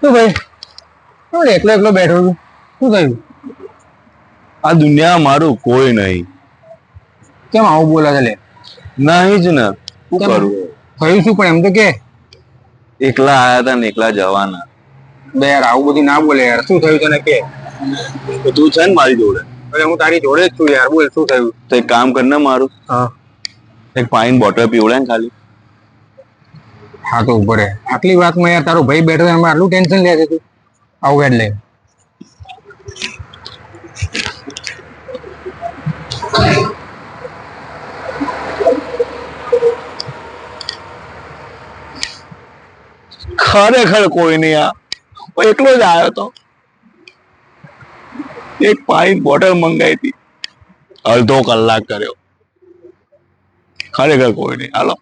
શું ભાઈ એકલો એકલો બેઠો છું, શું થયું? આ દુનિયા મારું કોઈ નહીં. કેમ આવું બોલે છે? નહીં જ ને, શું કરું? થયું શું? પણ એમ તો કે એકલા આયા હતા ને એકલા જવાના. બે યાર આવું બધું ના બોલે યાર. શું થયું તને કે? તું છે ને મારી જોડે. અરે હું તારી જોડે જ છું યાર. બોલ શું થયું? તો એક કામ કર ને મારું. હા, એક પાણી બોટલ પીવડે ને ખાલી. હા તો ઉભો રહે. આટલી વાતમાં યાર તારો ભાઈ બેઠો એમાં આટલું ટેન્શન લે છે તું? આવું એટલે ખરેખર કોઈ નહીં. આ એકલો જ આવ્યો તો. એક પાણી બોટલ મંગાવી હતી, અડધો કલાક કર્યો. ખરેખર કોઈ નહીં. હાલો.